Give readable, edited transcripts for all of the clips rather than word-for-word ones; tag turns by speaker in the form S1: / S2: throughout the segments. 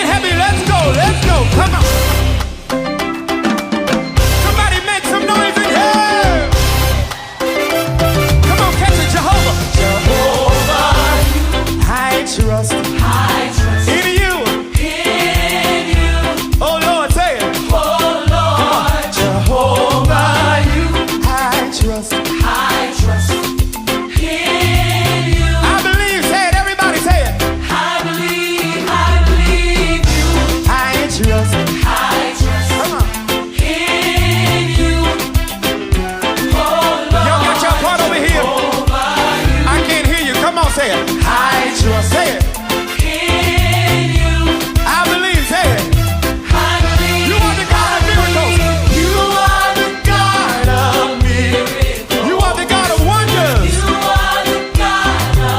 S1: get happy. Let's go. Let's go. Come on. Somebody make some noise in here. Come on, catch it, Jehovah.
S2: Jehovah,
S1: I trust in you.
S2: in you,
S1: Oh Lord, say it.
S2: oh Lord, Jehovah, you,
S1: I trust.
S2: I trust in you.
S1: I believe. Say it. Everybody say it.
S2: I believe you.
S1: I trust.
S2: I trust
S1: Come on.
S2: in you, oh Lord,
S1: Y'all got your part over here.
S2: Jehovah, you,
S1: I can't hear you. Come on, say it. I trust. Say it.
S2: in you.
S1: I believe. Say it.
S2: I believe
S1: You are the God of miracles.
S2: you are the God of miracles.
S1: You are the God of wonders.
S2: You are the God of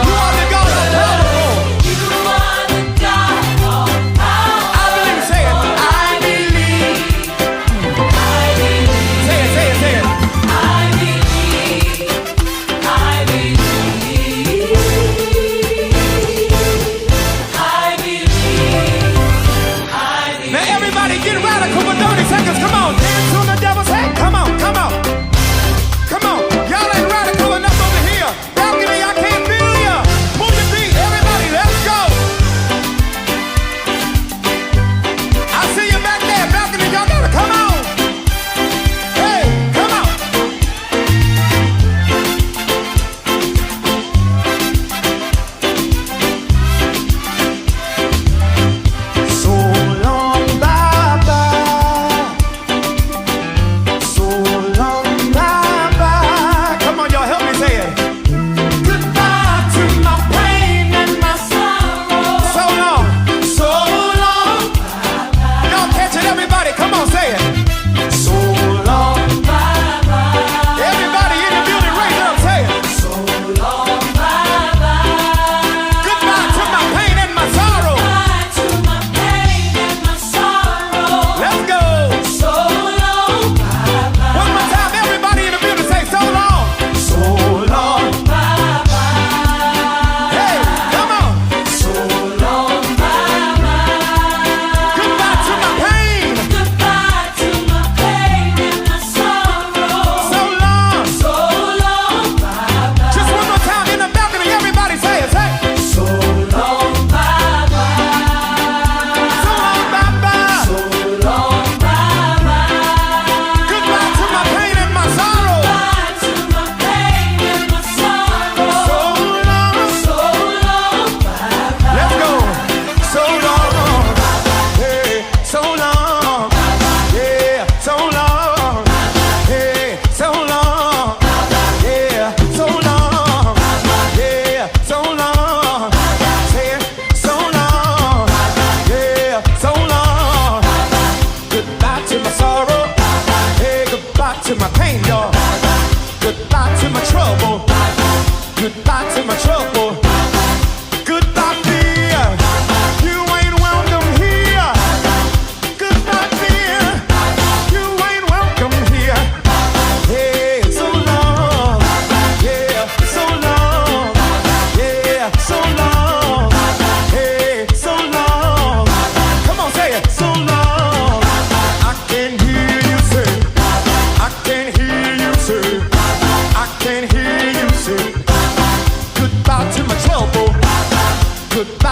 S1: You are the God of powerful.
S2: You are the God of power.
S1: I believe. Say it. I believe.
S2: I believe.
S1: Say it. Say it. Say it.
S2: I believe. I believe. I believe.
S1: Now everybody get radical for 30 seconds. Come on. Dance on the devil's head. Come on. Come on. Come on. Y'all ain't radical enough over here. Balcony, I can't feel ya. Move your feet. Everybody, let's go. I see you back there. Balcony, y'all gotta come on. Hey, come on. So long, Baba. So long, Baba. Come on, y'all, help me say it.
S2: Goodbye to my pain and my sorrow.
S1: So long.
S2: So long,
S1: Y'all catch it, everybody. Come on, say it.
S2: so long, bye-bye.
S1: Everybody in the building, raise it up, say it.
S2: So long, bye-bye.
S1: Goodbye to my pain and my sorrow.
S2: Goodbye to my pain and my sorrow.
S1: Let's go.
S2: So long, bye-bye.
S1: One more time, everybody in the building, say so long.
S2: So long, bye-bye.
S1: Hey, come on.
S2: So long, bye-bye.
S1: Goodbye to my pain.
S2: Goodbye to my pain and my sorrow.
S1: So long.
S2: So long, bye-bye.
S1: Just one more time in the balcony, everybody say it. Say it.
S2: So long, bye-bye.
S1: So long, bye-bye.
S2: So long, bye-bye.
S1: Goodbye to my pain and my sorrow.
S2: Goodbye to my pain and my sorrow.
S1: So long.
S2: So long, bye-bye.
S1: Let's go. So long. Hey, so long. Yeah, so long. Hey, so long. Yeah, so long. Yeah, so long. Say it. So long. Yeah, so long. Goodbye to my sorrow. Hey, goodbye to my pain, y'all. Goodbye to my trouble. Goodbye to my trouble. Goodbye, fear. You ain't welcome here. Goodbye, fear. You ain't welcome here. Hey, so long. Yeah, so long. Yeah, so long. Hey, so long. Come on, say it. So long. I can hear you say. I can hear you say. I can hear you say. Goodbye to my trouble. Goodbye.